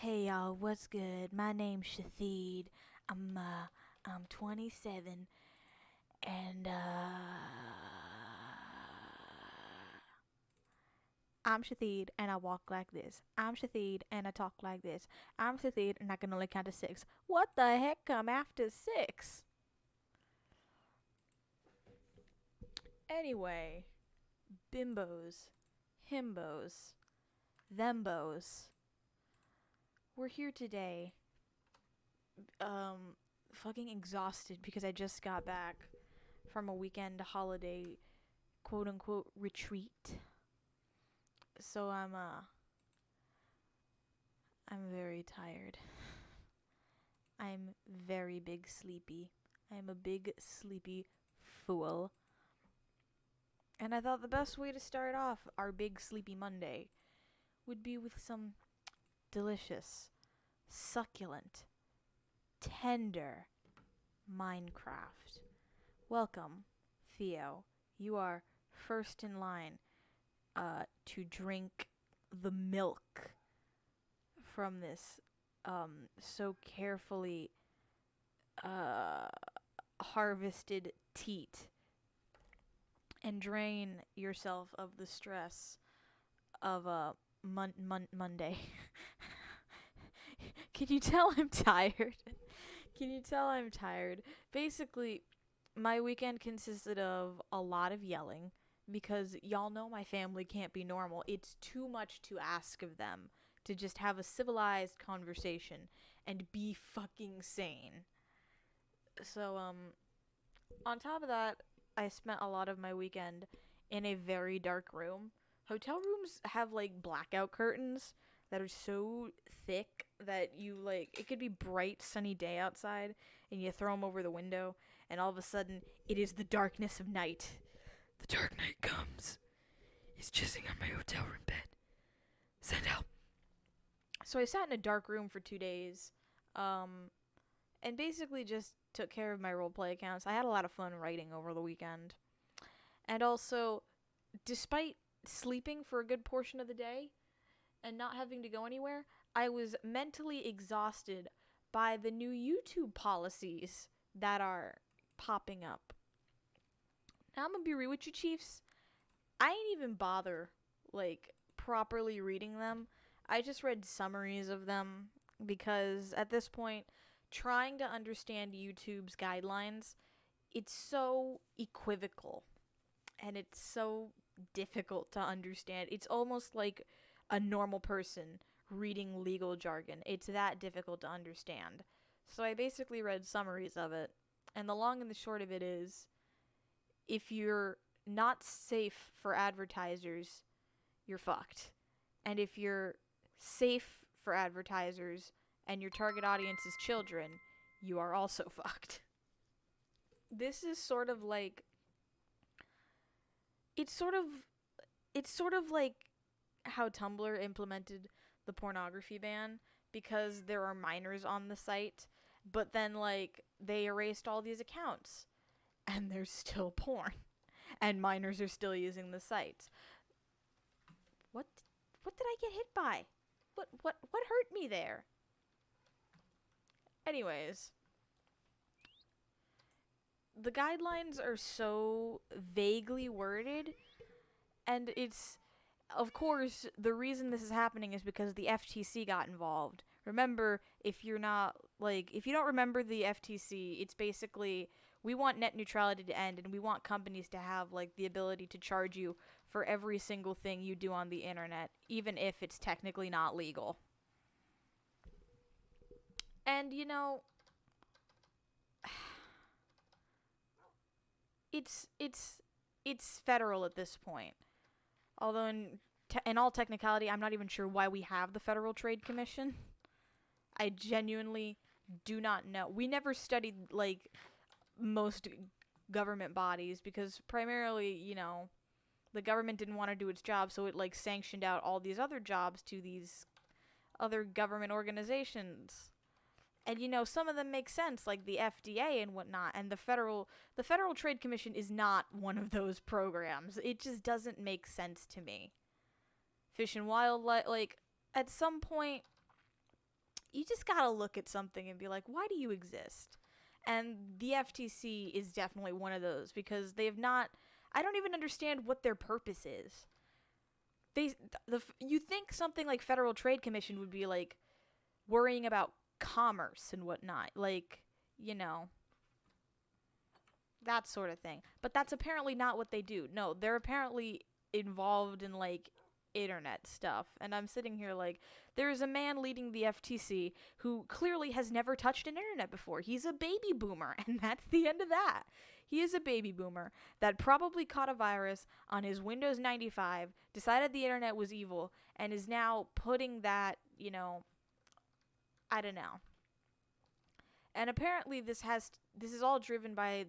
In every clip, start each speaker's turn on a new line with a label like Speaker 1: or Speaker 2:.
Speaker 1: Hey y'all, what's good? My name's Shathid. I'm 27 and I'm Shathid and I walk like this. I'm Shathid and I talk like this. I'm Shathid and I can only count to 6. What the heck come after 6? Anyway, bimbos, himbos, thembos. We're here today fucking exhausted because I just got back from a weekend holiday quote unquote retreat. So I'm very tired. I'm very big sleepy. I'm a big sleepy fool. And I thought the best way to start off our big sleepy Monday would be with some delicious, succulent, tender Minecraft. Welcome, Theo. You are first in line to drink the milk from this so carefully uh, harvested teat and drain yourself of the stress of a Monday. Can you tell I'm tired? Can you tell I'm tired? Basically, my weekend consisted of a lot of yelling because y'all know my family can't be normal. It's too much to ask of them to just have a civilized conversation and be fucking sane. So, on top of that, I spent a lot of my weekend in a very dark room. Hotel rooms have like blackout curtains that are so thick that you like it could be bright sunny day outside and you throw them over the window and all of a sudden it is the darkness of night. The dark night comes. He's jizzing on my hotel room bed. Send help. So I sat in a dark room for 2 days. Um and basically just took care of my roleplay accounts. I had a lot of fun writing over the weekend. And also, despite sleeping for a good portion of the day and not having to go anywhere, I was mentally exhausted by the new YouTube policies that are popping up. Now, I'm gonna be real with you, Chiefs. I ain't even bother, like, properly reading them. I just read summaries of them because at this point, trying to understand YouTube's guidelines, it's so equivocal and it's so difficult to understand. It's almost like a normal person reading legal jargon. It's that difficult to understand. So I basically read summaries of it. And the long and the short of it is if you're not safe for advertisers, you're fucked. And if you're safe for advertisers and your target audience is children, you are also fucked. This is sort of like it's sort of it's sort of like how Tumblr implemented the pornography ban because there are minors on the site, but then like they erased all these accounts and there's still porn and minors are still using the site. What what did I get hit by? What hurt me there? Anyways, the guidelines are so vaguely worded and it's of course, the reason this is happening is because the FTC got involved. Remember, if you're not like if you don't remember the FTC, it's basically we want net neutrality to end and we want companies to have like the ability to charge you for every single thing you do on the internet, even if it's technically not legal. And it's it's federal at this point. Although in all technicality, I'm not even sure why we have the Federal Trade Commission. I genuinely do not know. We never studied like most government bodies because primarily, the government didn't want to do its job, so it like sanctioned out all these other jobs to these other government organizations. And some of them make sense, like the FDA and whatnot. And the Federal Trade Commission is not one of those programs. It just doesn't make sense to me. Fish and Wildlife, like at some point you just gotta look at something and be like, why do you exist? And the FTC is definitely one of those because they have not. I don't even understand what their purpose is. You think something like Federal Trade Commission would be like worrying about commerce and whatnot, like, you know, that sort of thing. But that's apparently not what they do. No, they're apparently involved in like internet stuff. And I'm sitting here like, there's a man leading the FTC who clearly has never touched an internet before. He's a baby boomer, and that's the end of that. He is a baby boomer that probably caught a virus on his Windows 95, decided the internet was evil, and is now putting that, I don't know. And apparently this is all driven by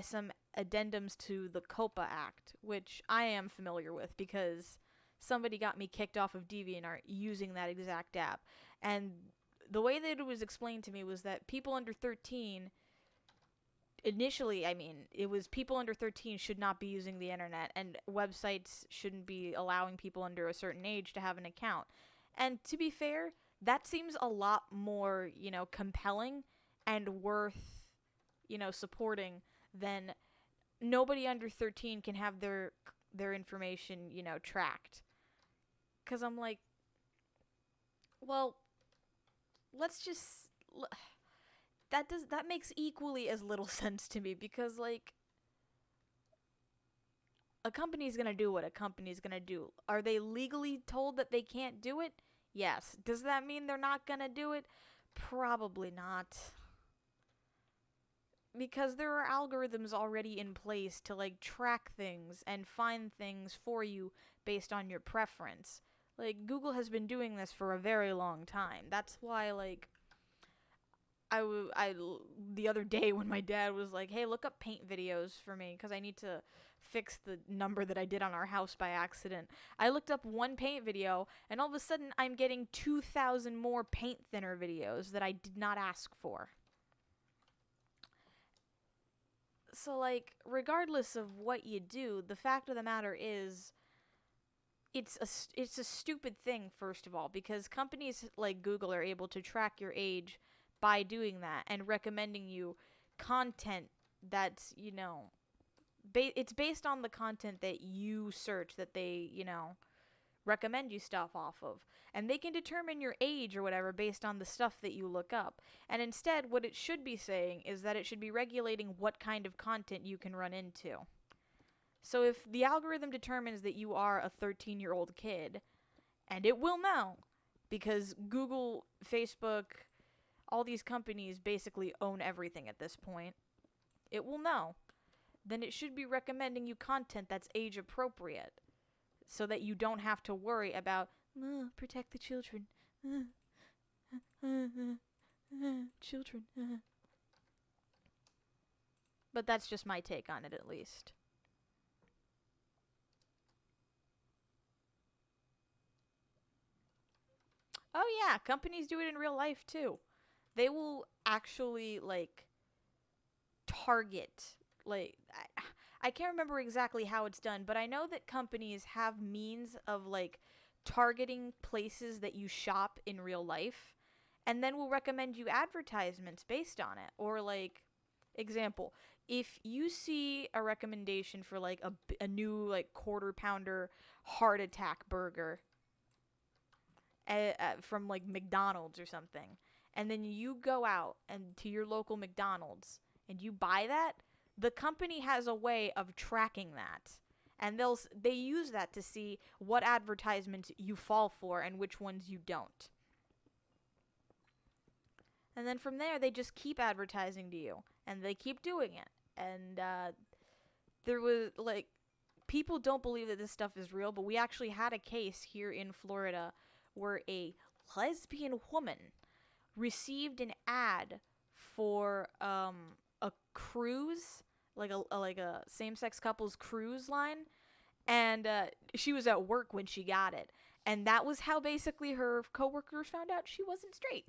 Speaker 1: some addendums to the COPA Act, which I am familiar with because somebody got me kicked off of DeviantArt using that exact app. And the way that it was explained to me was that people under 13, initially, I mean, it was people under 13 should not be using the internet, and websites shouldn't be allowing people under a certain age to have an account. And to be fair, that seems a lot more, compelling and worth, supporting than nobody under 13 can have their information, tracked. Cuz I'm like, well, let's just that makes equally as little sense to me because like a company's going to do what a company's going to do. Are they legally told that they can't do it? Yes. Does that mean they're not going to do it? Probably not. Because there are algorithms already in place to like track things and find things for you based on your preference. Like Google has been doing this for a very long time. That's why like I the other day when my dad was like, "Hey, look up paint videos for me cuz I need to fix the number that I did on our house by accident." I looked up one paint video and all of a sudden I'm getting 2,000 more paint thinner videos that I did not ask for. So like regardless of what you do, the fact of the matter is it's a stupid thing first of all because companies like Google are able to track your age by doing that and recommending you content that's, it's based on the content that you search that they, recommend you stuff off of. And they can determine your age or whatever based on the stuff that you look up. And instead, what it should be saying is that it should be regulating what kind of content you can run into. So if the algorithm determines that you are a 13-year-old kid, and it will know, because Google, Facebook, all these companies basically own everything at this point, it will know, then it should be recommending you content that's age appropriate so that you don't have to worry about protect the children. Children. But that's just my take on it, at least. Oh yeah, companies do it in real life too. They will actually like target like I can't remember exactly how it's done, but I know that companies have means of like targeting places that you shop in real life and then will recommend you advertisements based on it. Or like example, if you see a recommendation for like a new like quarter pounder heart attack burger from like McDonald's or something, and then you go out and to your local McDonald's and you buy that, the company has a way of tracking that. And they use that to see what advertisements you fall for and which ones you don't. And then from there, they just keep advertising to you. And they keep doing it. And there was, like, people don't believe that this stuff is real, but we actually had a case here in Florida where a lesbian woman received an ad for a cruise, like a same-sex couple's cruise line, and she was at work when she got it, and that was how basically her coworkers found out she wasn't straight.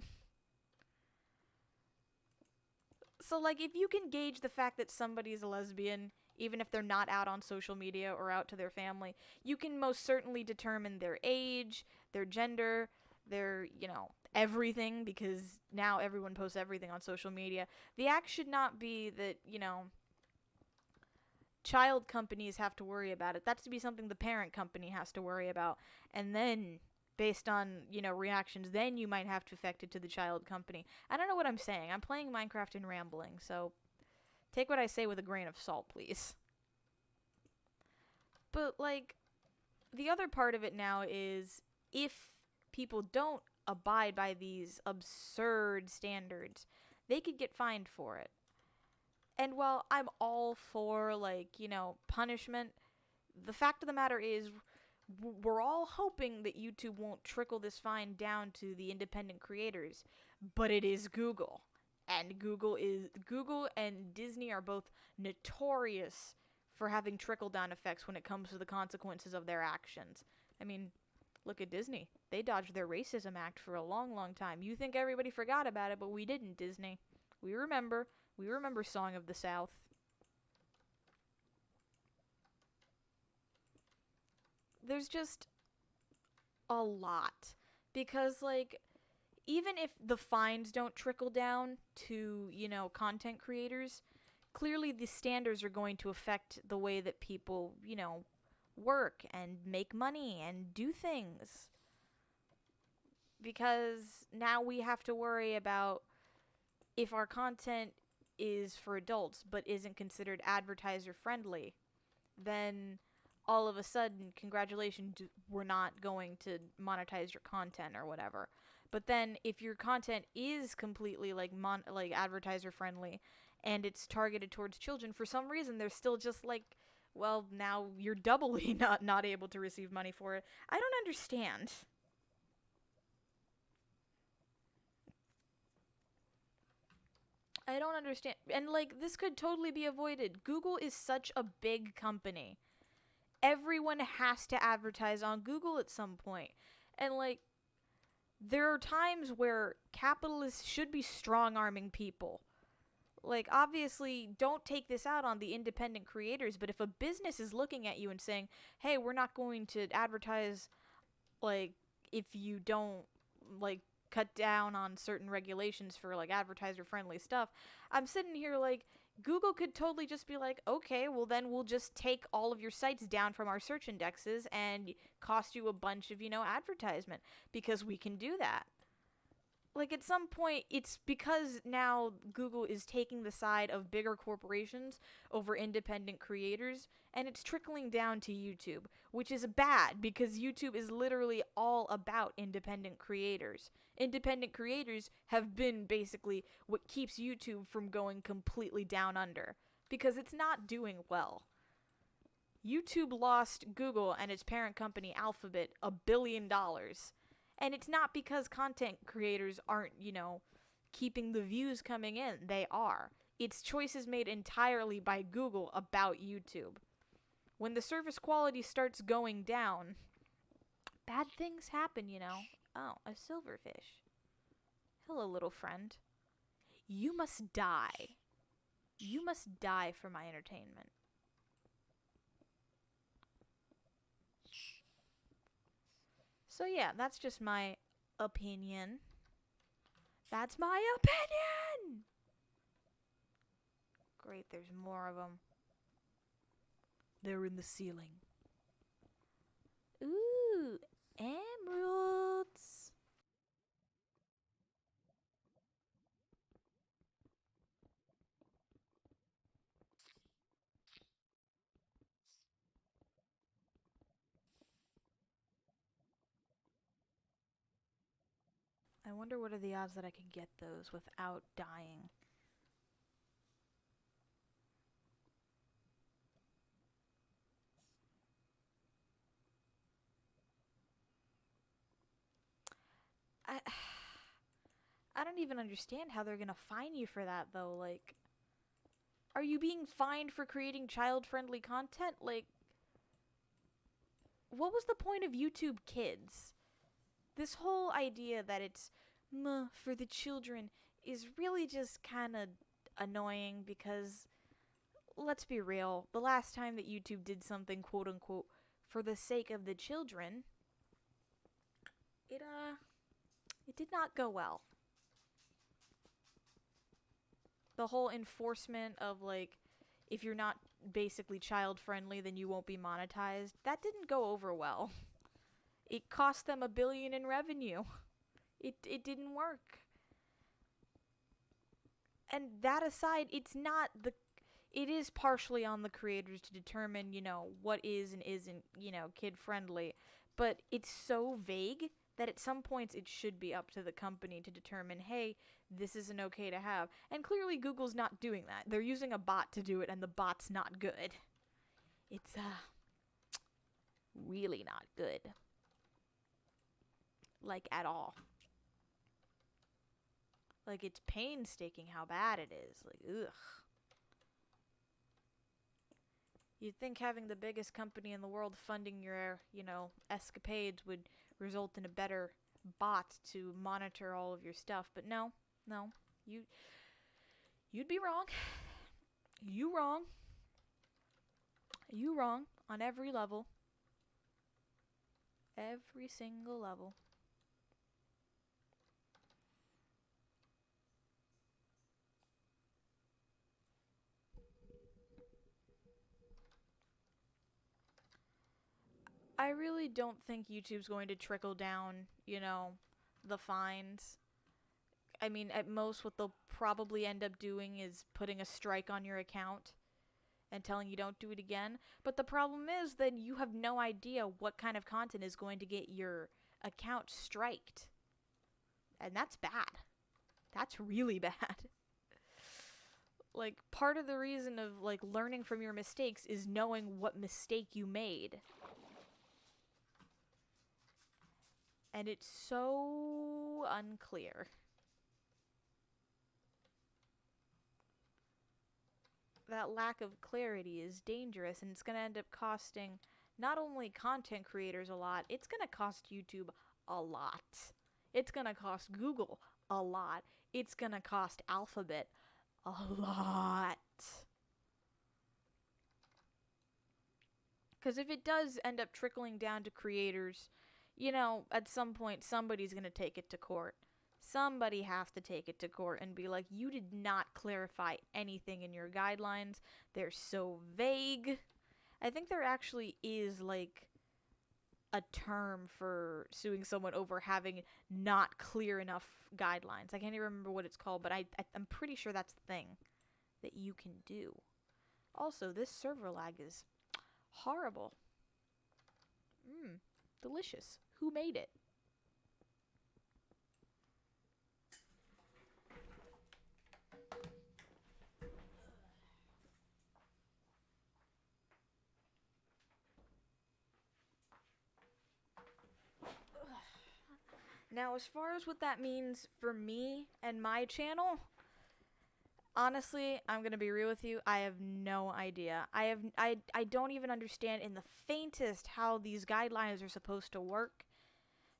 Speaker 1: So like if you can gauge the fact that somebody's a lesbian, even if they're not out on social media or out to their family, you can most certainly determine their age, their gender, their, everything, because now everyone posts everything on social media. The act should not be that, child companies have to worry about it. That's to be something the parent company has to worry about. And then, based on, reactions, then you might have to affect it to the child company. I don't know what I'm saying. I'm playing Minecraft and rambling, so take what I say with a grain of salt, please. But, like, the other part of it now is if people don't abide by these absurd standards, they could get fined for it. And while I'm all for, like, punishment, the fact of the matter is we're all hoping that YouTube won't trickle this fine down to the independent creators, but it is Google. And Google and Disney are both notorious for having trickle-down effects when it comes to the consequences of their actions. I mean, look at Disney. They dodged their racism act for a long, long time. You think everybody forgot about it, but we didn't, Disney. We remember. We remember Song of the South. There's just a lot. Because, like, even if the fines don't trickle down to, content creators, clearly the standards are going to affect the way that people, work and make money and do things. Because now we have to worry about if our content is for adults but isn't considered advertiser friendly, then all of a sudden, congratulations, we're not going to monetize your content or whatever. But then if your content is completely like advertiser friendly and it's targeted towards children, for some reason they're still just like, well, now you're doubly not able to receive money for it. I don't understand. I don't understand. And, like, this could totally be avoided. Google is such a big company. Everyone has to advertise on Google at some point. And, like, there are times where capitalists should be strong-arming people. Like, obviously, don't take this out on the independent creators, but if a business is looking at you and saying, hey, we're not going to advertise, like, if you don't, like, cut down on certain regulations for, like, advertiser-friendly stuff, I'm sitting here like, Google could totally just be like, okay, well then we'll just take all of your sites down from our search indexes and cost you a bunch of, advertisement, because we can do that. Like, at some point, it's because now Google is taking the side of bigger corporations over independent creators, and it's trickling down to YouTube, which is bad because YouTube is literally all about independent creators. Independent creators have been basically what keeps YouTube from going completely down under, because it's not doing well. YouTube lost Google and its parent company Alphabet $1 billion. And it's not because content creators aren't, keeping the views coming in. They are. It's choices made entirely by Google about YouTube. When the service quality starts going down, bad things happen. Oh, a silverfish. Hello, little friend. You must die. You must die for my entertainment. So yeah, that's just my opinion. That's my opinion! Great, there's more of them. They're in the ceiling. Ooh, emeralds! I wonder what are the odds that I can get those without dying. I I don't even understand how they're gonna fine you for that, though. Like, are you being fined for creating child-friendly content? Like, what was the point of YouTube Kids? This whole idea that it's for the children is really just kind of annoying, because let's be real, the last time that YouTube did something quote unquote for the sake of the children, it did not go well. The whole enforcement of, like, if you're not basically child friendly, then you won't be monetized, that didn't go over well. It cost them $1 billion in revenue. It didn't work. And that aside, it is partially on the creators to determine, what is and isn't, kid friendly. But it's so vague that at some points it should be up to the company to determine, hey, this isn't okay to have. And clearly Google's not doing that. They're using a bot to do it, and the bot's not good. It's, really not good. Like, at all. Like, it's painstaking how bad it is. Like, ugh. You'd think having the biggest company in the world funding your, escapades would result in a better bot to monitor all of your stuff, but no. You'd be wrong. You wrong. You wrong on every level. Every single level. I really don't think YouTube's going to trickle down, the fines. I mean, at most, what they'll probably end up doing is putting a strike on your account and telling you don't do it again. But the problem is that you have no idea what kind of content is going to get your account striked. And that's bad. That's really bad. Like, part of the reason of, like, learning from your mistakes is knowing what mistake you made. And it's so unclear. That lack of clarity is dangerous, and it's going to end up costing not only content creators a lot, it's going to cost YouTube a lot. It's going to cost Google a lot. It's going to cost Alphabet a lot. Because if it does end up trickling down to creators, at some point somebody's going to take it to court. Somebody has to take it to court and be like, you did not clarify anything in your guidelines. They're so vague. I think there actually is, like, a term for suing someone over having not clear enough guidelines. I can't even remember what it's called, but I'm pretty sure that's the thing that you can do. Also, this server lag is horrible. Delicious. Who made it? Now, as far as what that means for me and my channel, honestly, I'm gonna be real with you, I have no idea. I don't even understand in the faintest how these guidelines are supposed to work.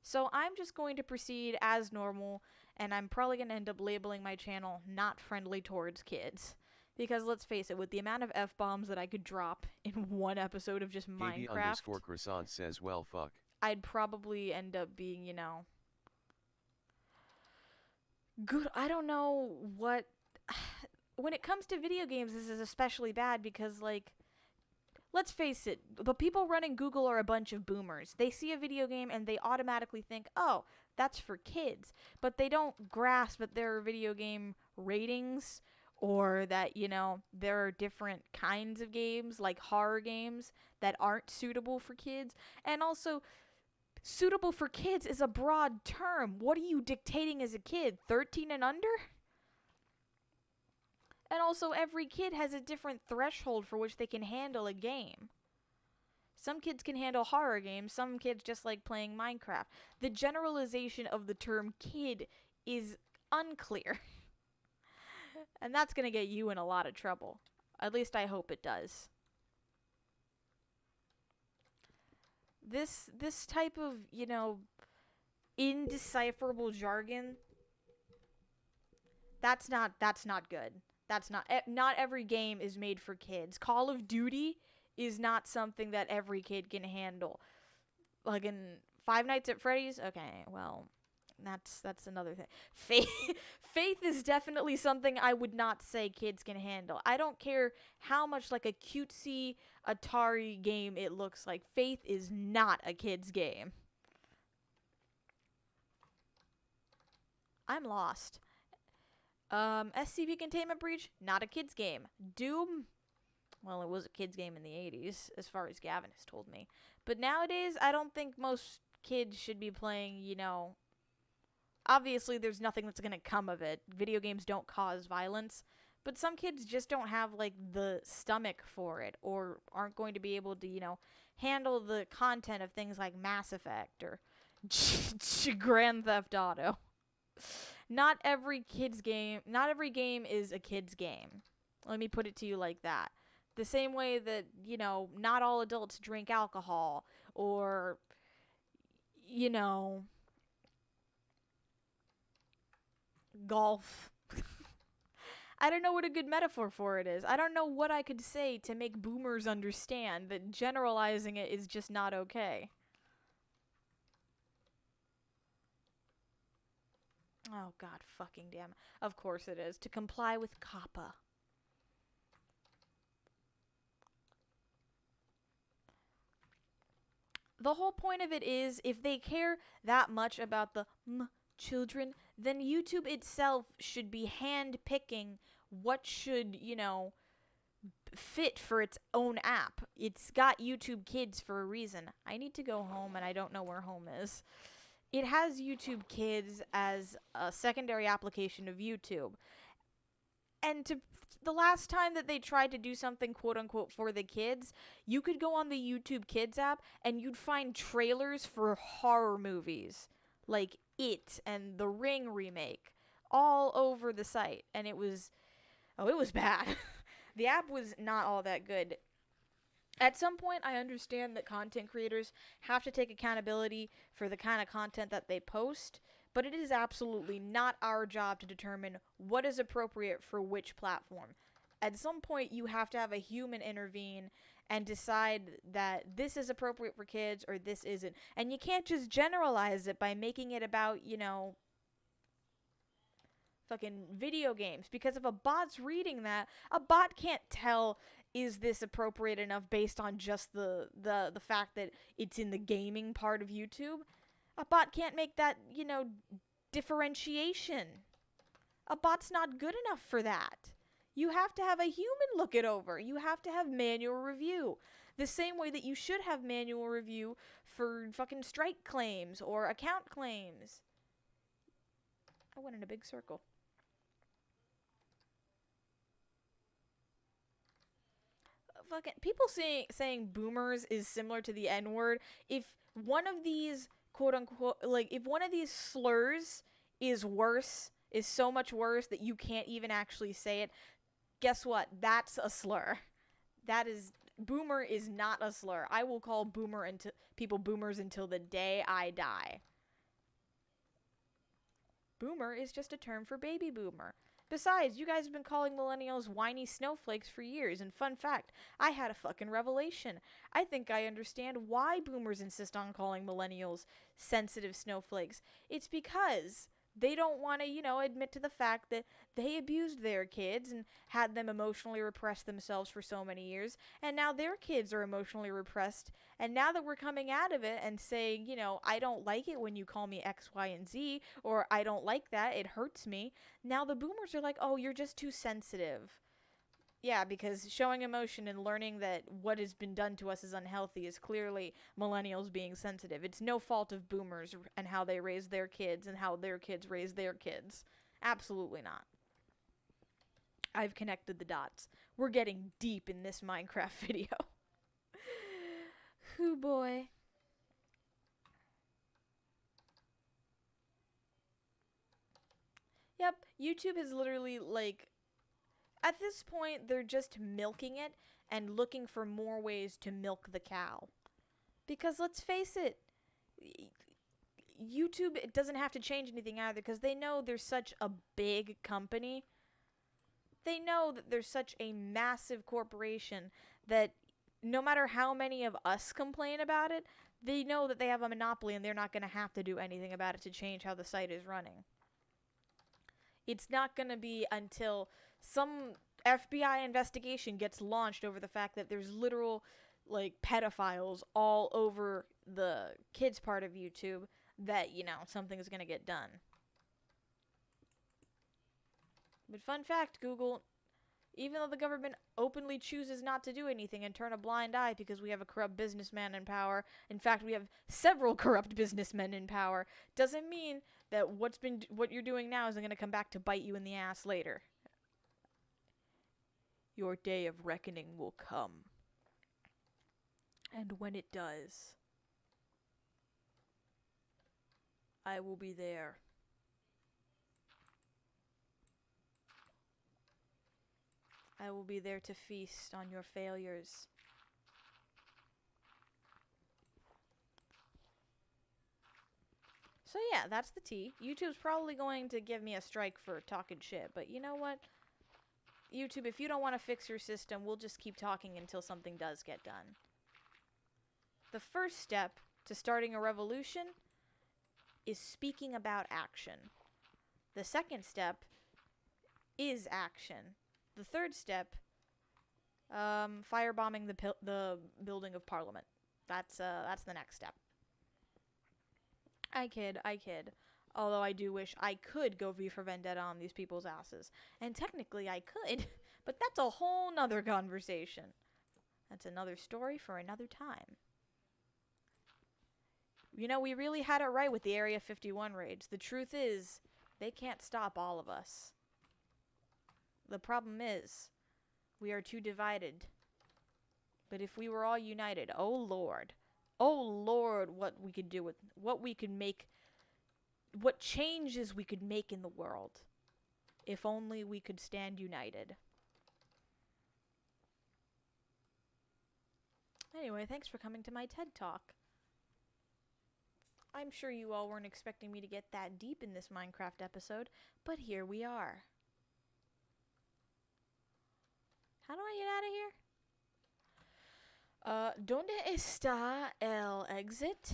Speaker 1: So I'm just going to proceed as normal, and I'm probably gonna end up labeling my channel not friendly towards kids. Because let's face it, with the amount of F-bombs that I could drop in one episode of just Minecraft,
Speaker 2: KB_croissant says, well, fuck.
Speaker 1: I'd probably end up being, good. I don't know what. When it comes to video games, this is especially bad because, like, let's face it, the people running Google are a bunch of boomers. They see a video game and they automatically think, oh, that's for kids. But they don't grasp that there are video game ratings, or that, there are different kinds of games, like horror games, that aren't suitable for kids. And also, suitable for kids is a broad term. What are you dictating as a kid? 13 and under? And also, every kid has a different threshold for which they can handle a game. Some kids can handle horror games, some kids just like playing Minecraft. The generalization of the term kid is unclear. And that's gonna get you in a lot of trouble. At least I hope it does. This type of, indecipherable jargon, that's not good. Not every game is made for kids. Call of Duty is not something that every kid can handle. Like in Five Nights at Freddy's, okay, well, That's another thing. Faith faith is definitely something I would not say kids can handle. I don't care how much like a cutesy Atari game it looks like. Faith is not a kid's game. I'm lost. SCP Containment Breach, not a kid's game. Doom, well, it was a kid's game in the 80s, as far as Gavin has told me. But nowadays, I don't think most kids should be playing, obviously there's nothing that's going to come of it. Video games don't cause violence, but some kids just don't have like the stomach for it or aren't going to be able to, handle the content of things like Mass Effect or Grand Theft Auto. Not every game is a kid's game. Let me put it to you like that. The same way that, not all adults drink alcohol or you know, golf. I don't know what a good metaphor for it is. I don't know what I could say to make boomers understand that generalizing it is just not okay. Oh, god fucking damn. Of course it is. To comply with COPPA. The whole point of it is if they care that much about the children, then YouTube itself should be hand picking what should, fit for its own app. It's got YouTube Kids for a reason. I need to go home and I don't know where home is. It has YouTube Kids as a secondary application of YouTube. And the last time that they tried to do something quote unquote for the kids, you could go on the YouTube Kids app and you'd find trailers for horror movies like It and the Ring remake all over the site. And it was bad. The app was not all that good. At some point, I understand that content creators have to take accountability for the kind of content that they post, but it is absolutely not our job to determine what is appropriate for which platform. At some point, you have to have a human intervene and decide that this is appropriate for kids or this isn't. And you can't just generalize it by making it about, fucking video games. Because if a bot's reading that, a bot can't tell is this appropriate enough based on just the fact that it's in the gaming part of YouTube. A bot can't make that, differentiation. A bot's not good enough for that. You have to have a human look it over. You have to have manual review. The same way that you should have manual review for fucking strike claims or account claims. I went in a big circle. Fucking people saying boomers is similar to the N-word. If one of these quote unquote if one of these slurs is so much worse that you can't even actually say it, guess what? That's a slur. Boomer is not a slur. I will call people boomers until the day I die. Boomer is just a term for baby boomer. Besides, you guys have been calling millennials whiny snowflakes for years, and fun fact, I had a fucking revelation. I think I understand why boomers insist on calling millennials sensitive snowflakes. It's because they don't want to, admit to the fact that they abused their kids and had them emotionally repress themselves for so many years, and now their kids are emotionally repressed, and now that we're coming out of it and saying, I don't like it when you call me X, Y, and Z, or I don't like that, it hurts me, now the boomers are like, oh, you're just too sensitive. Yeah, because showing emotion and learning that what has been done to us is unhealthy is clearly millennials being sensitive. It's no fault of boomers and how they raise their kids and how their kids raise their kids. Absolutely not. I've connected the dots. We're getting deep in this Minecraft video. Hoo boy. Yep, YouTube is literally at this point, they're just milking it and looking for more ways to milk the cow. Because let's face it, YouTube it doesn't have to change anything either because they know they're such a big company. They know that they're such a massive corporation that no matter how many of us complain about it, They know that they have a monopoly and they're not going to have to do anything about it to change how the site is running. It's not going to be until some FBI investigation gets launched over the fact that there's literal, like, pedophiles all over the kids part of YouTube that, you know, something's going to get done. But fun fact, Google, even though the government openly chooses not to do anything and turn a blind eye because we have a corrupt businessman in power, in fact, we have several corrupt businessmen in power, doesn't mean that what you're doing now isn't going to come back to bite you in the ass later. Your day of reckoning will come. And when it does, I will be there. I will be there to feast on your failures. So yeah, that's the tea. YouTube's probably going to give me a strike for talking shit, but you know what? YouTube, if you don't want to fix your system, we'll just keep talking until something does get done. The first step to starting a revolution is speaking about action. The second step is action. The third step, firebombing the building of Parliament. That's the next step. I kid. Although I do wish I could go V for Vendetta on these people's asses. And technically I could, but that's a whole nother conversation. That's another story for another time. You know, we really had it right with the Area 51 raids. The truth is, they can't stop all of us. The problem is, we are too divided. But if we were all united, oh Lord, what we could do with, what we could make, what changes we could make in the world. If only we could stand united. Anyway, thanks for coming to my TED Talk. I'm sure you all weren't expecting me to get that deep in this Minecraft episode, but here we are. How do I get out of here? ¿Dónde está el exit?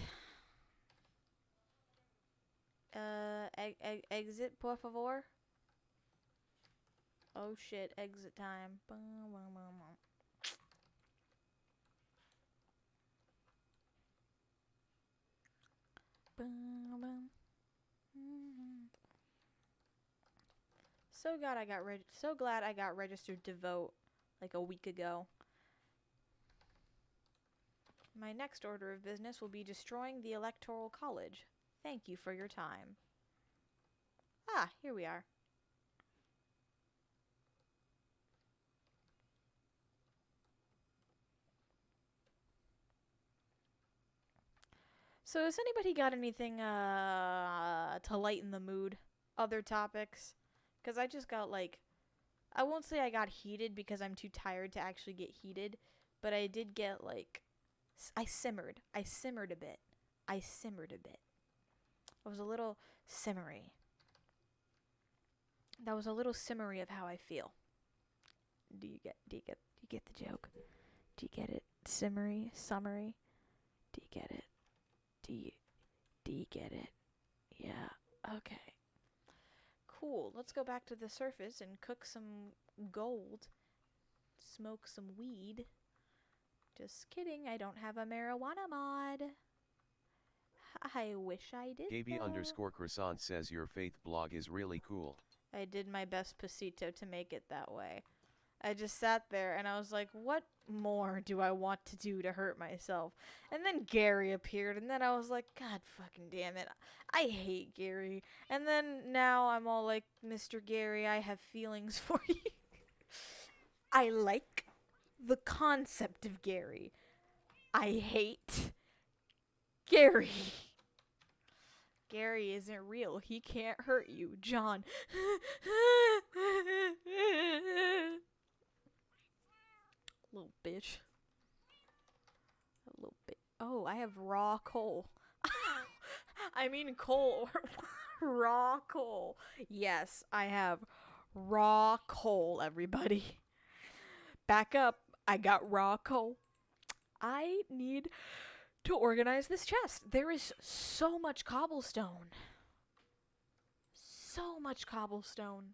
Speaker 1: Exit, por favor. Oh shit, exit time. So glad I got registered to vote like a week ago. My next order of business will be destroying the Electoral College. Thank you for your time. Ah, here we are. So has anybody got anything to lighten the mood? Other topics? Because I just got like, I won't say I got heated because I'm too tired to actually get heated, but I did get like, I simmered a bit. I was a little simmery. That was a little simmery of how I feel. Do you get the joke? Do you get it? Simmery, summery. Do you get it? Do you get it? Yeah. Okay. Cool. Let's go back to the surface and cook some gold. Smoke some weed. Just kidding. I don't have a marijuana mod. I wish I did.
Speaker 2: Gaby_croissant says your faith blog is really cool.
Speaker 1: I did my best pasito to make it that way. I just sat there and I was like, what more do I want to do to hurt myself? And then Gary appeared and then I was like, God fucking damn it. I hate Gary. And then now I'm all like, Mr. Gary, I have feelings for you. I like the concept of Gary. I hate Gary. Gary isn't real. He can't hurt you. John. Little bitch. A little bit. Oh, I have raw coal. I mean coal. Raw coal. Yes, I have raw coal, everybody. Back up. I got raw coal. I need to organize this chest. There is so much cobblestone. So much cobblestone.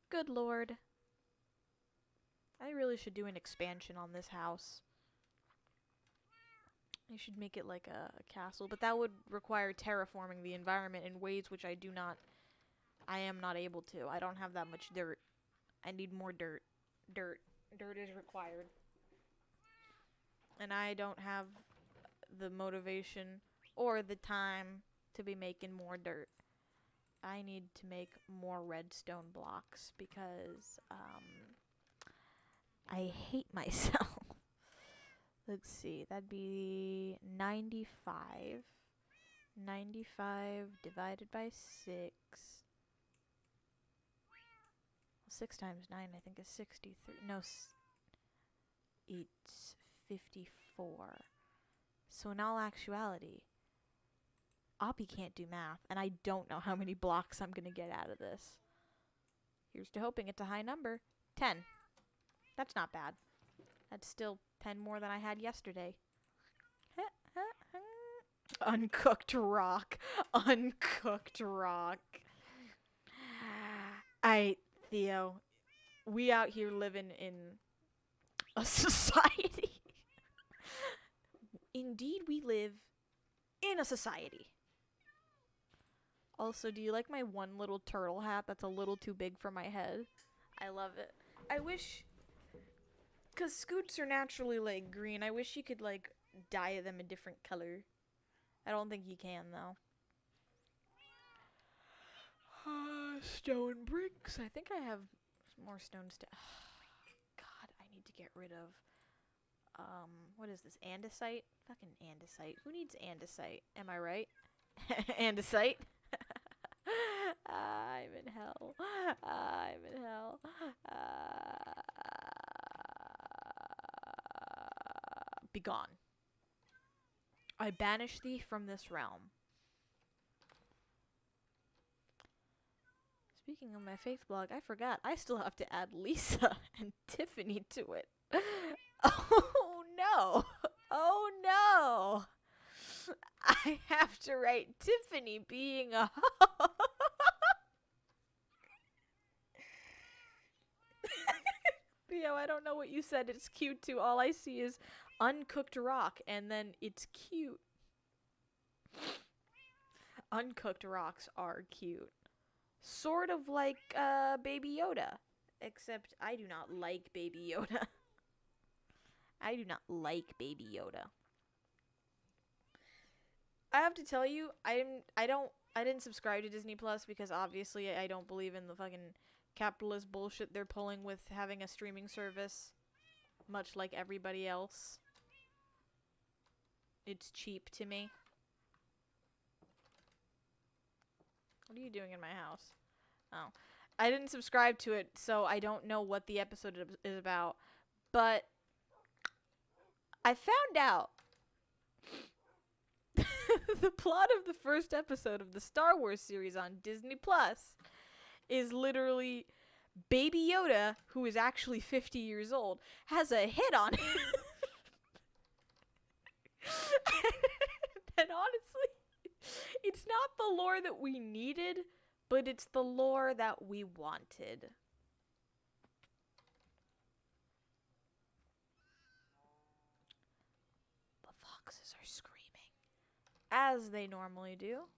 Speaker 1: Good lord. I really should do an expansion on this house. I should make it like a castle, but that would require terraforming the environment in ways which I am not able to. I don't have that much dirt. I need more dirt. Dirt is required. And I don't have the motivation or the time to be making more dirt. I need to make more redstone blocks because I hate myself. Let's see, that'd be 95. 95 divided by 6. 6 times 9, I think, is 63. No, it's 54. So in all actuality, Oppie can't do math, and I don't know how many blocks I'm going to get out of this. Here's to hoping it's a high number. 10. That's not bad. That's still 10 more than I had yesterday. Uncooked rock. Uncooked rock. Theo, we out here living in a society. Indeed, we live in a society. Also, do you like my one little turtle hat that's a little too big for my head? I love it. I wish... Because scoots are naturally, like, green. I wish you could, like, dye them a different color. I don't think you can, though. Stone bricks. I think I have more stone God, I need to get rid of... what is this? Andesite? Fucking andesite. Who needs andesite? Am I right? Andesite? I'm in hell. I'm in hell. Begone. I banish thee from this realm. Speaking of my faith blog, I forgot. I still have to add Lisa and Tiffany to it. Oh no! Oh no! I have to write Tiffany being a hoe. Theo, I don't know what you said. It's cute too. All I see is uncooked rock, and then it's cute. Uncooked rocks are cute. Sort of like Baby Yoda. Except I do not like Baby Yoda. I do not like Baby Yoda. I have to tell you, I didn't subscribe to Disney Plus because obviously I don't believe in the fucking capitalist bullshit they're pulling with having a streaming service, much like everybody else. It's cheap to me. What are you doing in my house? Oh. I didn't subscribe to it, so I don't know what the episode is about. But I found out the plot of the first episode of the Star Wars series on Disney Plus is literally Baby Yoda, who is actually 50 years old, has a hit on him. And honestly, it's not the lore that we needed, but it's the lore that we wanted. The foxes are screaming, as they normally do.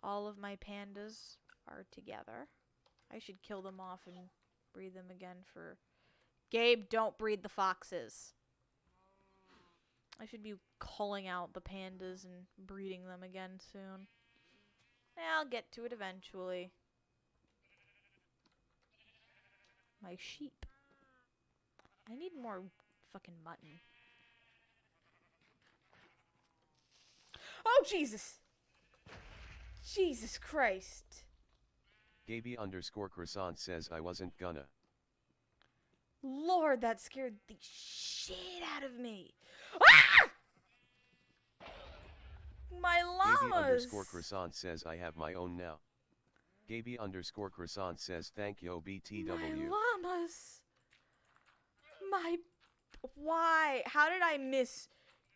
Speaker 1: All of my pandas are together. I should kill them off and breed them again for... Gabe, don't breed the foxes. I should be culling out the pandas and breeding them again soon. I'll get to it eventually. My sheep. I need more fucking mutton. Oh, Jesus! Jesus Christ.
Speaker 2: Gaby_croissant says I wasn't gonna.
Speaker 1: Lord, that scared the shit out of me. Ah! My llamas!
Speaker 2: Gaby_croissant says I have my own now. Gaby_croissant says thank you BTW.
Speaker 1: My llamas! Why? How did I miss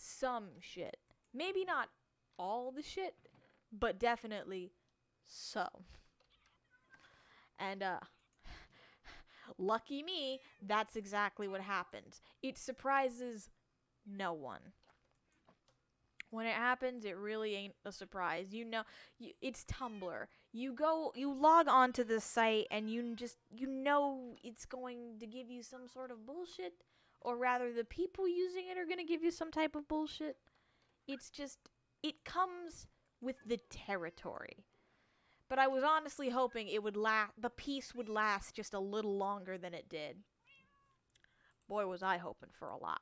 Speaker 1: some shit. Maybe not all the shit, but definitely some. And lucky me, that's exactly what happens. It surprises no one. When it happens, it really ain't a surprise. It's Tumblr. You log onto this site, and you know it's going to give you some sort of bullshit, or rather, the people using it are going to give you some type of bullshit. It comes with the territory. But I was honestly hoping the peace would last just a little longer than it did. Boy, was I hoping for a lot.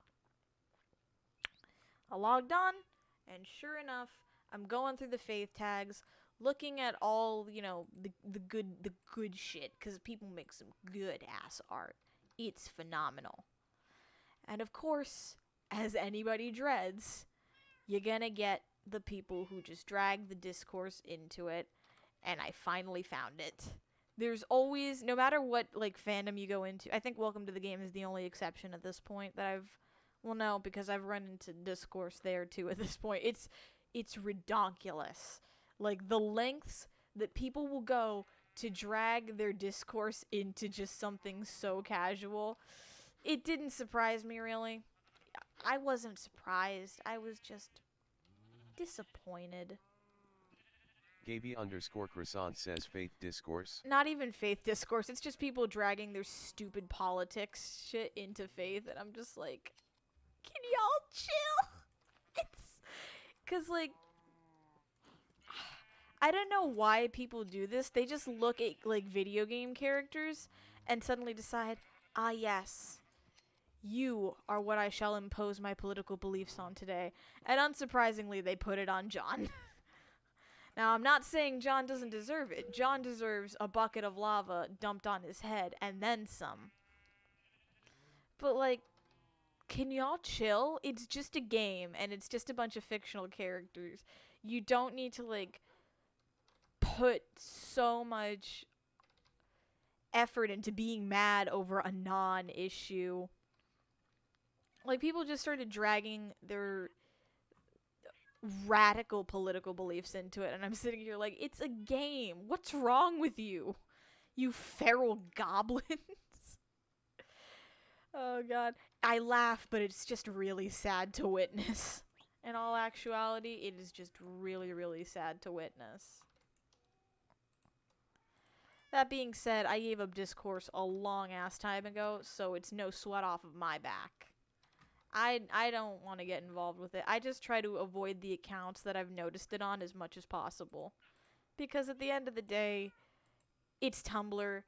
Speaker 1: I logged on, and sure enough, I'm going through the faith tags, looking at all, the good shit, because people make some good ass art. It's phenomenal. And of course, as anybody dreads, you're gonna get the people who just drag the discourse into it, and I finally found it. There's always, no matter what fandom you go into, I think Welcome to the Game is the only exception at this point that no, because I've run into discourse there too at this point. It's redonkulous. Like the lengths that people will go to drag their discourse into just something so casual. It didn't surprise me really. I wasn't surprised. I was just disappointed.
Speaker 2: Gaby_croissant says faith discourse.
Speaker 1: Not even faith discourse. It's just people dragging their stupid politics shit into faith, and I'm just like, can y'all chill? It's because I don't know why people do this. They just look at video game characters and suddenly decide, ah yes, you are what I shall impose my political beliefs on today. And unsurprisingly, they put it on John. Now, I'm not saying John doesn't deserve it. John deserves a bucket of lava dumped on his head and then some. But can y'all chill? It's just a game, and it's just a bunch of fictional characters. You don't need to put so much effort into being mad over a non-issue. People just started dragging their radical political beliefs into it, and I'm sitting here it's a game. What's wrong with you? You feral goblins? Oh god. I laugh, but it's just really sad to witness. In all actuality, it is just really, really sad to witness. That being said, I gave up discourse a long ass time ago, so it's no sweat off of my back. I don't want to get involved with it. I just try to avoid the accounts that I've noticed it on as much as possible. Because at the end of the day, it's Tumblr.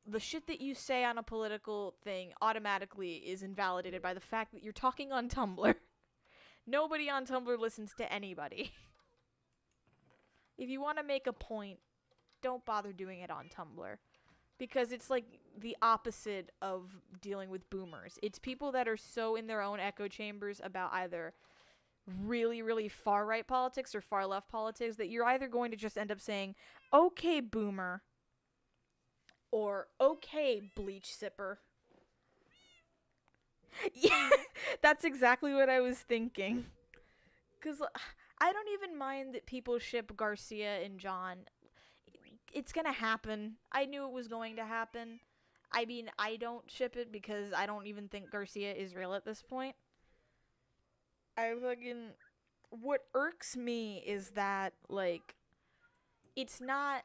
Speaker 1: The shit that you say on a political thing automatically is invalidated by the fact that you're talking on Tumblr. Nobody on Tumblr listens to anybody. If you want to make a point, don't bother doing it on Tumblr. Because it's the opposite of dealing with boomers. It's people that are so in their own echo chambers about either really, really far right politics or far left politics that you're either going to just end up saying, okay, boomer, or okay, bleach sipper. Yeah, that's exactly what I was thinking. Because I don't even mind that people ship Garcia and John. It's gonna happen. I knew it was going to happen. I mean, I don't ship it because I don't even think Garcia is real at this point. What irks me is that, it's not.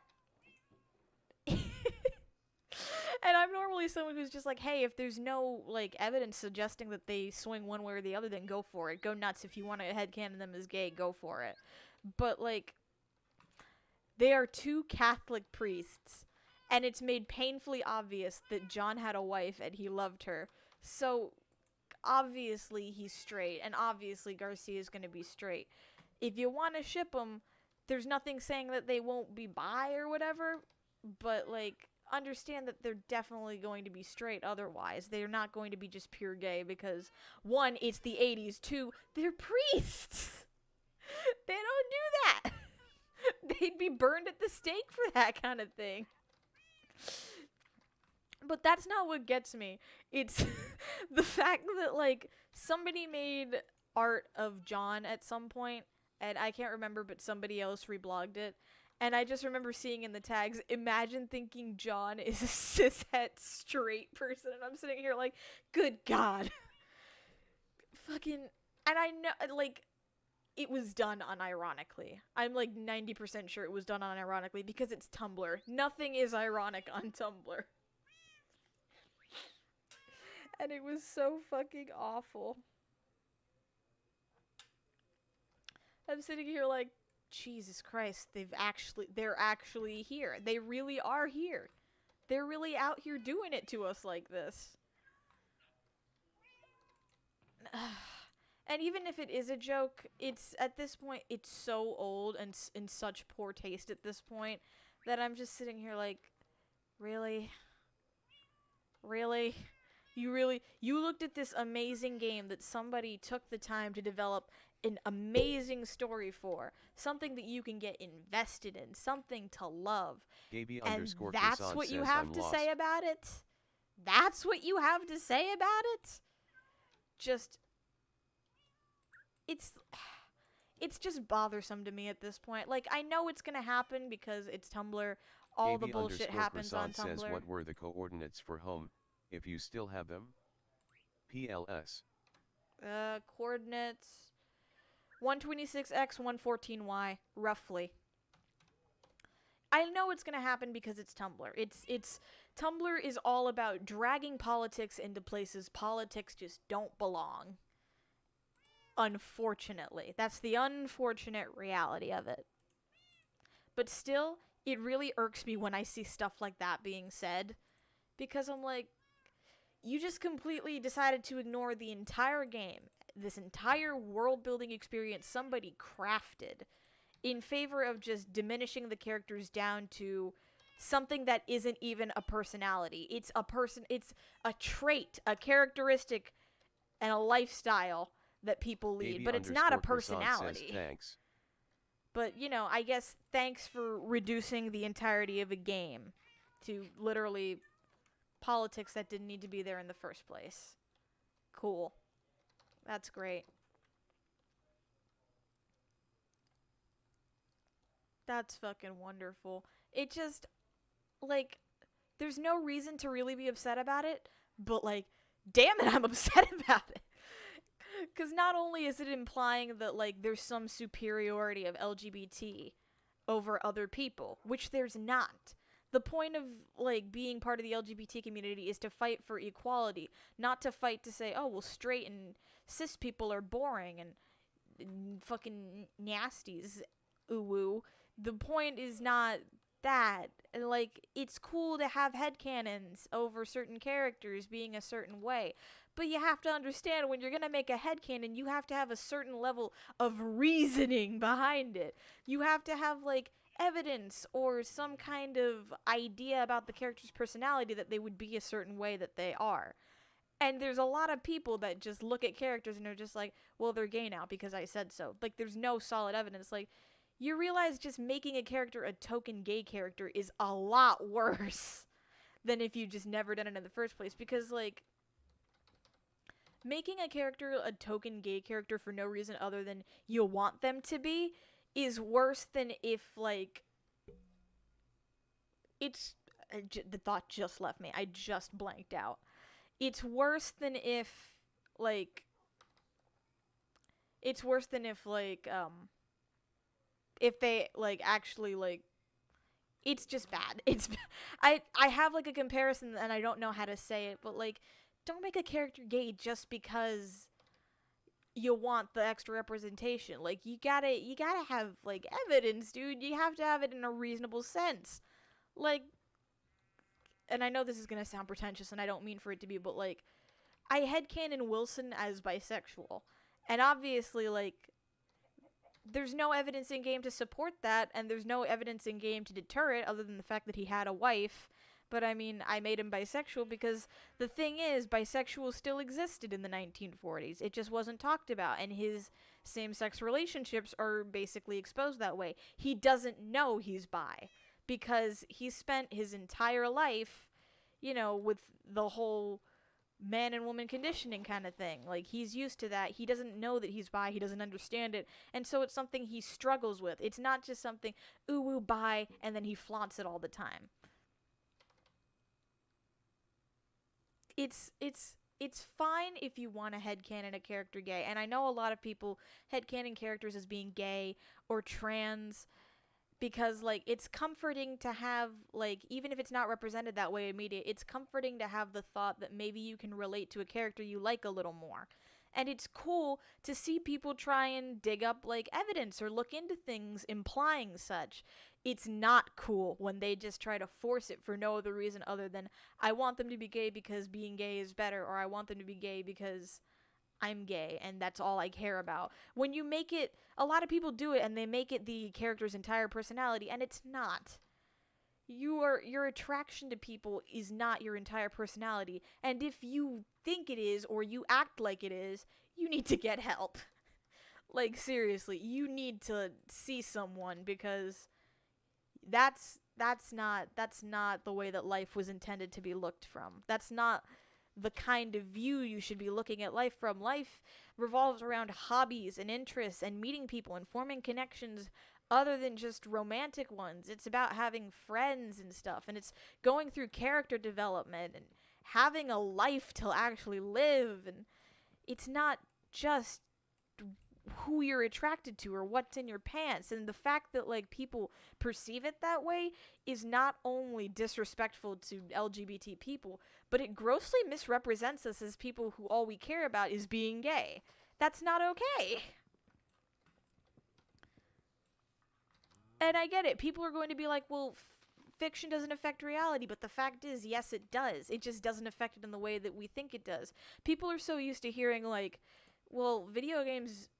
Speaker 1: And I'm normally someone who's just hey, if there's no, evidence suggesting that they swing one way or the other, then go for it. Go nuts. If you want to headcanon them as gay, go for it. But, they are two Catholic priests, and it's made painfully obvious that John had a wife and he loved her. So, obviously he's straight, and obviously Garcia's gonna be straight. If you want to ship them, there's nothing saying that they won't be bi or whatever, but, understand that they're definitely going to be straight otherwise. They're not going to be just pure gay because, one, it's the 80s, two, they're priests. They don't do that. They'd be burned at the stake for that kind of thing. But that's not what gets me. It's the fact that, somebody made art of John at some point, and I can't remember, but somebody else reblogged it. And I just remember seeing in the tags, imagine thinking John is a cishet straight person, and I'm sitting here like, good God. Fucking, and I know, like, it was done unironically. I'm like 90% sure it was done unironically because it's Tumblr. Nothing is ironic on Tumblr. And it was so fucking awful. I'm sitting here like, Jesus Christ, they're actually here. They really are here. They're really out here doing it to us like this. And even if it is a joke, it's at this point, it's so old and in such poor taste at this point that I'm just sitting here like, really? Really? You looked at this amazing game that somebody took the time to develop an amazing story for, something that you can get invested in, something to love, and that's what you have to say about it? That's what you have to say about it? Just, it's just bothersome to me at this point. Like, I know it's gonna happen because it's Tumblr. All the bullshit happens on Tumblr.
Speaker 2: Says, what were the coordinates for home, if you still have them? PLS.
Speaker 1: Coordinates 126x, 114y, roughly. I know it's gonna happen because it's Tumblr. It's Tumblr is all about dragging politics into places politics just don't belong. Unfortunately. That's the unfortunate reality of it. But still, it really irks me when I see stuff like that being said. Because I'm like, you just completely decided to ignore the entire game, this entire world-building experience somebody crafted, in favor of just diminishing the characters down to something that isn't even a personality. It's a trait, a characteristic, and a lifestyle that people lead, but it's not a personality.
Speaker 2: Says, thanks.
Speaker 1: But, you know, I guess thanks for reducing the entirety of a game to literally politics that didn't need to be there in the first place. Cool. That's great. That's fucking wonderful. It just, like, there's no reason to really be upset about it, but, like, damn it, I'm upset about it. Because not only is it implying that, like, there's some superiority of LGBT over other people, which there's not. The point of, like, being part of the LGBT community is to fight for equality, not to fight to say, oh, well, straight and cis people are boring and fucking nasties, ooh-woo. The point is not that. Like, it's cool to have headcanons over certain characters being a certain way, but you have to understand when you're gonna make a headcanon, you have to have a certain level of reasoning behind it. You have to have, like, evidence or some kind of idea about the character's personality that they would be a certain way that they are. And there's a lot of people that just look at characters and are just like, well, they're gay now because I said so. Like, there's no solid evidence. Like, you realize just making a character a token gay character is a lot worse than if you just never done it in the first place. Because, like, making a character a token gay character for no reason other than you want them to be is worse than if, like, it's, the thought just left me. I just blanked out. It's worse than if, like, if they, like, actually, like, it's just bad. I have, like, a comparison and I don't know how to say it, but, like, don't make a character gay just because you want the extra representation. Like, you gotta have, like, evidence, dude. You have to have it in a reasonable sense. Like, and I know this is gonna sound pretentious and I don't mean for it to be, but, like, I headcanon Wilson as bisexual. And obviously, like, there's no evidence in game to support that, and there's no evidence in game to deter it other than the fact that he had a wife. But, I mean, I made him bisexual because the thing is, bisexual still existed in the 1940s. It just wasn't talked about, and his same-sex relationships are basically exposed that way. He doesn't know he's bi because he spent his entire life, you know, with the whole man and woman conditioning kind of thing. Like, he's used to that. He doesn't know that he's bi. He doesn't understand it. And so it's something he struggles with. It's not just something, ooh, ooh, bi, and then he flaunts it all the time. It's fine if you want to headcanon a character gay. And I know a lot of people headcanon characters as being gay or trans because like it's comforting to have like even if it's not represented that way in media, it's comforting to have the thought that maybe you can relate to a character you like a little more. And it's cool to see people try and dig up like evidence or look into things implying such. It's not cool when they just try to force it for no other reason other than I want them to be gay because being gay is better, or I want them to be gay because I'm gay and that's all I care about. When you make it, a lot of people do it and they make it the character's entire personality, and it's not. Your attraction to people is not your entire personality, and if you think it is or you act like it is, you need to get help. Like seriously, you need to see someone because that's not the way that life was intended to be looked from. That's not the kind of view you should be looking at life from. Life revolves around hobbies and interests and meeting people and forming connections other than just romantic ones. It's about having friends and stuff, and it's going through character development and having a life to actually live, and it's not just who you're attracted to or what's in your pants. And the fact that like people perceive it that way is not only disrespectful to LGBT people, but it grossly misrepresents us as people who all we care about is being gay. That's not okay. And I get it. People are going to be like, well, fiction doesn't affect reality, but the fact is, yes, it does. It just doesn't affect it in the way that we think it does. People are so used to hearing like, well, video games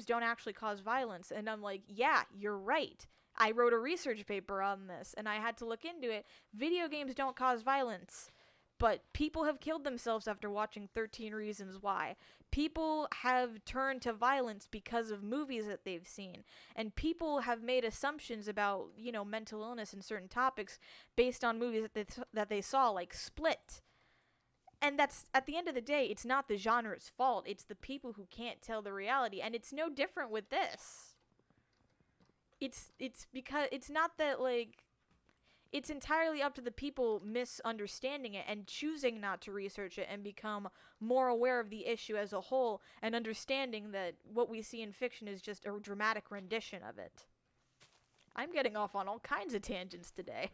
Speaker 1: don't actually cause violence. And I'm like, yeah, you're right. I wrote a research paper on this and I had to look into it. Video games don't cause violence, but people have killed themselves after watching 13 Reasons Why. People have turned to violence because of movies that they've seen. And people have made assumptions about, mental illness and certain topics based on movies that they saw, like Split. And that's, at the end of the day, it's not the genre's fault. It's the people who can't tell the reality. And it's no different with this. It's because it's not that like it's entirely up to the people misunderstanding it and choosing not to research it and become more aware of the issue as a whole and understanding that what we see in fiction is just a dramatic rendition of it. I'm getting off on all kinds of tangents today.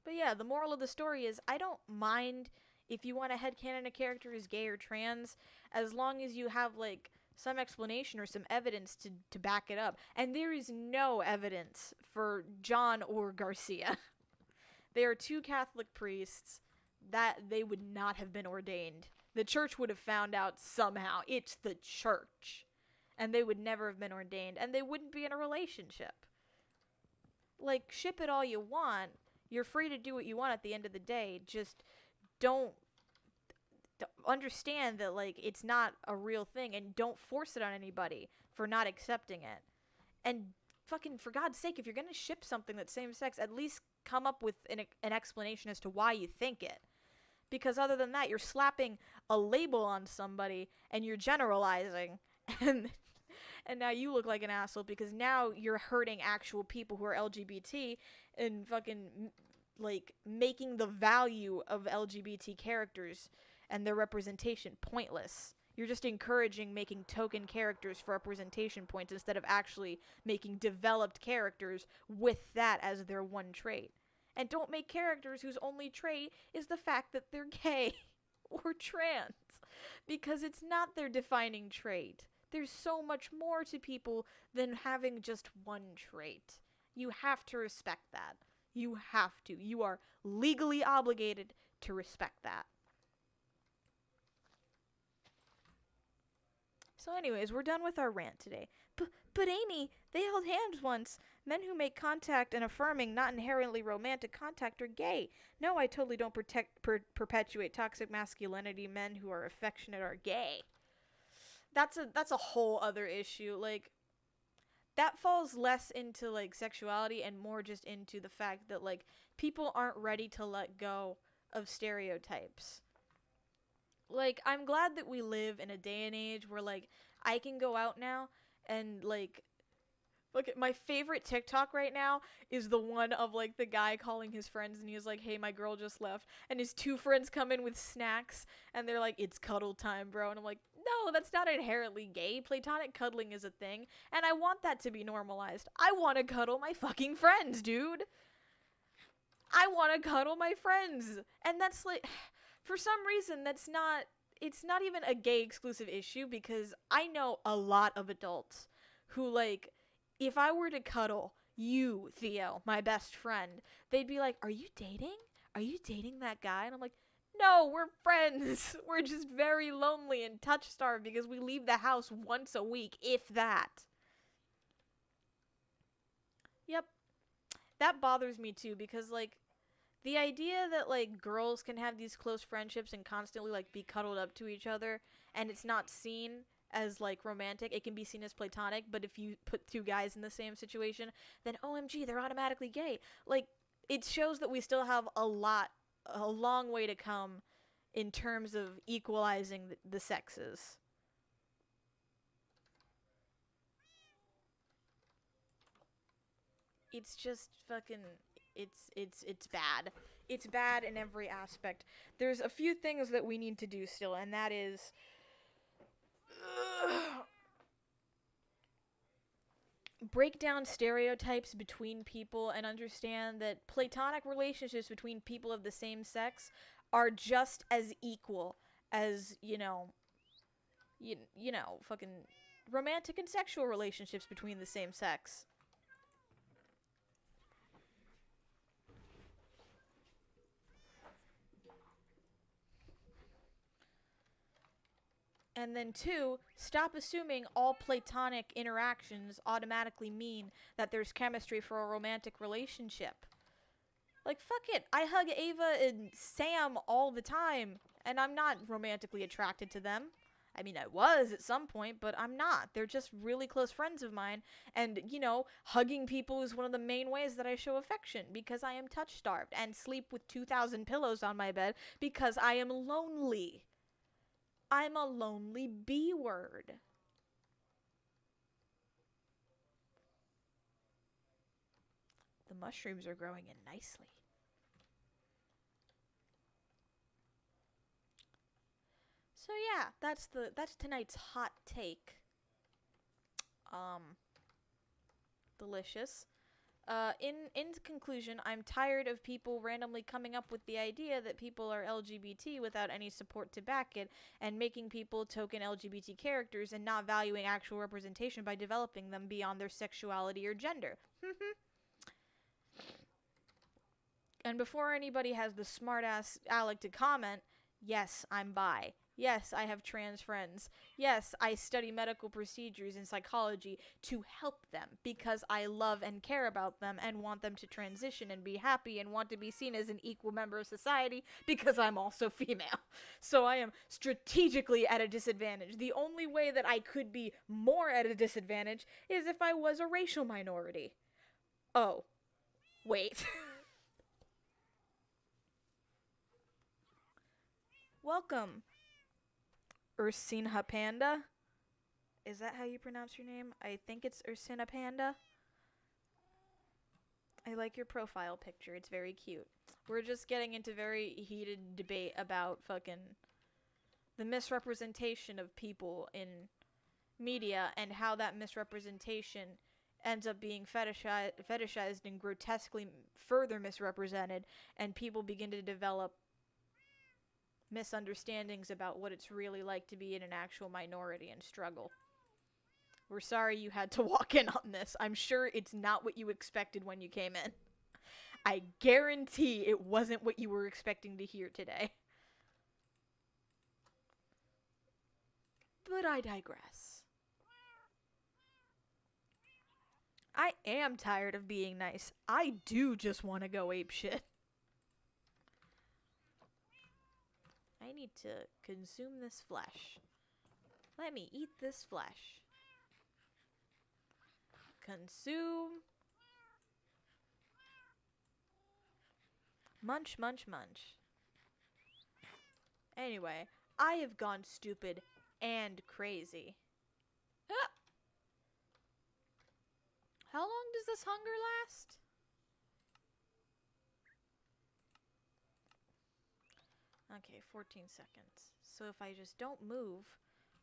Speaker 1: But yeah, the moral of the story is I don't mind if you want to headcanon a character is gay or trans, as long as you have like some explanation or some evidence to back it up. And there is no evidence for John or Garcia. They are two Catholic priests that they would not have been ordained. The church would have found out somehow. It's the church. And they would never have been ordained. And they wouldn't be in a relationship. Like, ship it all you want. You're free to do what you want at the end of the day. Just don't understand that like it's not a real thing, and don't force it on anybody for not accepting it. And fucking for God's sake, if you're gonna ship something that's same sex, at least come up with an explanation as to why you think it. Because other than that, you're slapping a label on somebody and you're generalizing, and now you look like an asshole because now you're hurting actual people who are LGBT and fucking like making the value of LGBT characters and their representation pointless. You're just encouraging making token characters for representation points instead of actually making developed characters with that as their one trait. And don't make characters whose only trait is the fact that they're gay or trans, because it's not their defining trait. There's so much more to people than having just one trait. You have to respect that. You have to. You are legally obligated to respect that. So anyways, we're done with our rant today. But Amy, they held hands once. Men who make contact and affirming, not inherently romantic contact are gay. No, I totally don't perpetuate toxic masculinity. Men who are affectionate are gay. That's a whole other issue. Like, that falls less into like sexuality and more just into the fact that like people aren't ready to let go of stereotypes. Like, I'm glad that we live in a day and age where like I can go out now and like look at my favorite TikTok right now is the one of like the guy calling his friends and he's like, "Hey, my girl just left," and his two friends come in with snacks and they're like, "It's cuddle time, bro," and I'm like, "No, that's not inherently gay. Platonic cuddling is a thing, and I want that to be normalized. I want to cuddle my fucking friends, dude. I want to cuddle my friends," and that's like, for some reason, that's not. It's not even a gay exclusive issue because I know a lot of adults who like if I were to cuddle you, Theo, my best friend, they'd be like, "Are you dating? Are you dating that guy?" And I'm like, "No, we're friends. We're just very lonely and touch starved because we leave the house once a week, if that." Yep, that bothers me too because, like, the idea that, like, girls can have these close friendships and constantly, like, be cuddled up to each other and it's not seen as like romantic, it can be seen as platonic, but if you put two guys in the same situation, then OMG, they're automatically gay. Like, it shows that we still have a long way to come in terms of equalizing the sexes. It's just fucking it's bad. It's bad in every aspect. There's a few things that we need to do still, and that is break down stereotypes between people and understand that platonic relationships between people of the same sex are just as equal as, fucking romantic and sexual relationships between the same sex. And then two, stop assuming all platonic interactions automatically mean that there's chemistry for a romantic relationship. Like, fuck it. I hug Ava and Sam all the time, and I'm not romantically attracted to them. I mean, I was at some point, but I'm not. They're just really close friends of mine, and, hugging people is one of the main ways that I show affection because I am touch starved and sleep with 2,000 pillows on my bed because I am lonely. I'm a lonely B word. The mushrooms are growing in nicely. So yeah, that's tonight's hot take. Um, delicious. In conclusion, I'm tired of people randomly coming up with the idea that people are LGBT without any support to back it, and making people token LGBT characters and not valuing actual representation by developing them beyond their sexuality or gender. And before anybody has the smartass Alec to comment, yes, I'm bi. Yes, I have trans friends. Yes, I study medical procedures and psychology to help them because I love and care about them and want them to transition and be happy and want to be seen as an equal member of society because I'm also female. So I am strategically at a disadvantage. The only way that I could be more at a disadvantage is if I was a racial minority. Oh, wait. Welcome, Ursina Panda. Is that how you pronounce your name? I think it's Ursina Panda. I like your profile picture. It's very cute. We're just getting into very heated debate about fucking the misrepresentation of people in media and how that misrepresentation ends up being fetishized and grotesquely further misrepresented, and people begin to develop misunderstandings about what it's really like to be in an actual minority and struggle. We're sorry you had to walk in on this. I'm sure it's not what you expected when you came in. I guarantee it wasn't what you were expecting to hear today. But I digress. I am tired of being nice. I do just want to go ape shit. I need to consume this flesh. Let me eat this flesh. Consume. Munch, munch, munch. Anyway, I have gone stupid and crazy. Ah! How long does this hunger last? Okay, 14 seconds. So if I just don't move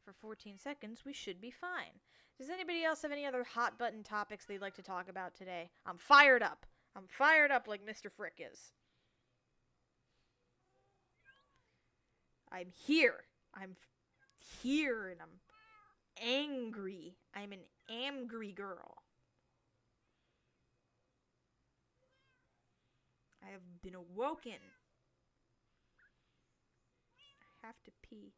Speaker 1: for 14 seconds, we should be fine. Does anybody else have any other hot button topics they'd like to talk about today? I'm fired up. I'm fired up like Mr. Frick is. I'm here. I'm here and I'm angry. I'm an angry girl. I have been awoken. I have to pee.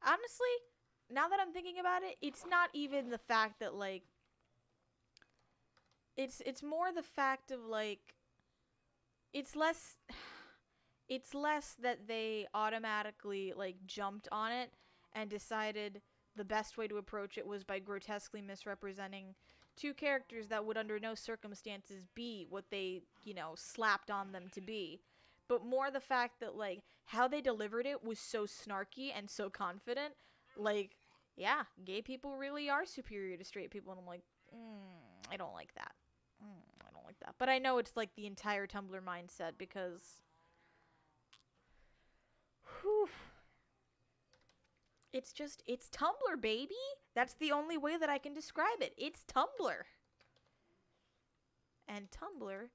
Speaker 1: Honestly, now that I'm thinking about it, it's not even the fact that like it's more the fact of like it's less that they automatically like jumped on it and decided the best way to approach it was by grotesquely misrepresenting two characters that would under no circumstances be what they, slapped on them to be. But more the fact that like how they delivered it was so snarky and so confident. Like, yeah, gay people really are superior to straight people, and I'm like, I don't like that. I don't like that. But I know it's like the entire Tumblr mindset because whew, it's Tumblr, baby. That's the only way that I can describe it. It's Tumblr. And Tumblr,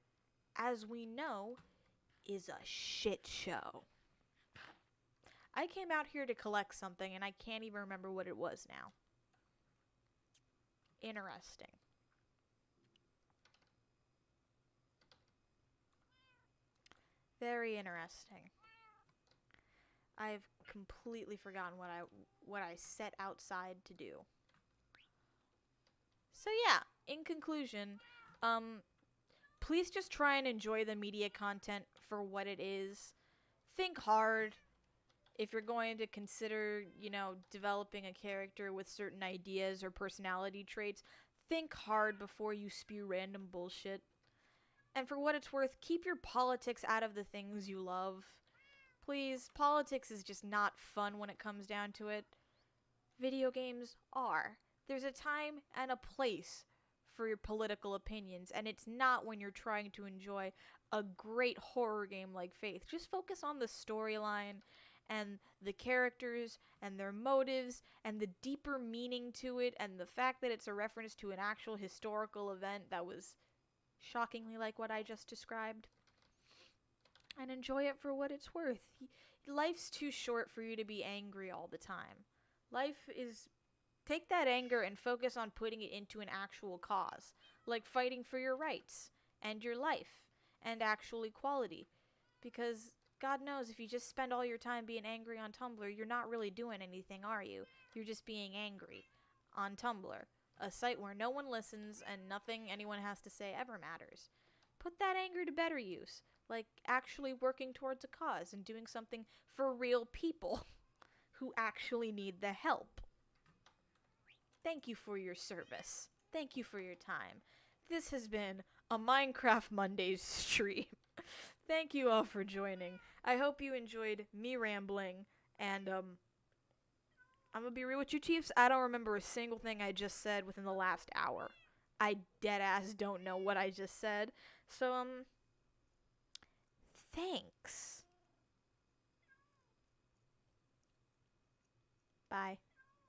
Speaker 1: as we know, is a shit show. I came out here to collect something, and I can't even remember what it was now. Interesting. Very interesting. I've completely forgotten what I set outside to do. So yeah, in conclusion, please just try and enjoy the media content for what it is. Think hard if you're going to consider, developing a character with certain ideas or personality traits. Think hard before you spew random bullshit. And for what it's worth, keep your politics out of the things you love. Please, politics is just not fun when it comes down to it. Video games are. There's a time and a place for your political opinions, and it's not when you're trying to enjoy a great horror game like Faith. Just focus on the storyline and the characters and their motives and the deeper meaning to it and the fact that it's a reference to an actual historical event that was shockingly like what I just described. And enjoy it for what it's worth. Life's too short for you to be angry all the time. Life is... Take that anger and focus on putting it into an actual cause, like fighting for your rights and your life and actual equality. Because God knows if you just spend all your time being angry on Tumblr, you're not really doing anything, are you? You're just being angry on Tumblr, a site where no one listens and nothing anyone has to say ever matters. Put that anger to better use, like actually working towards a cause and doing something for real people who actually need the help. Thank you for your service. Thank you for your time. This has been a Minecraft Mondays stream. Thank you all for joining. I hope you enjoyed me rambling, and I'm gonna be real with you, Chiefs. I don't remember a single thing I just said within the last hour. I deadass don't know what I just said. So, thanks. Bye.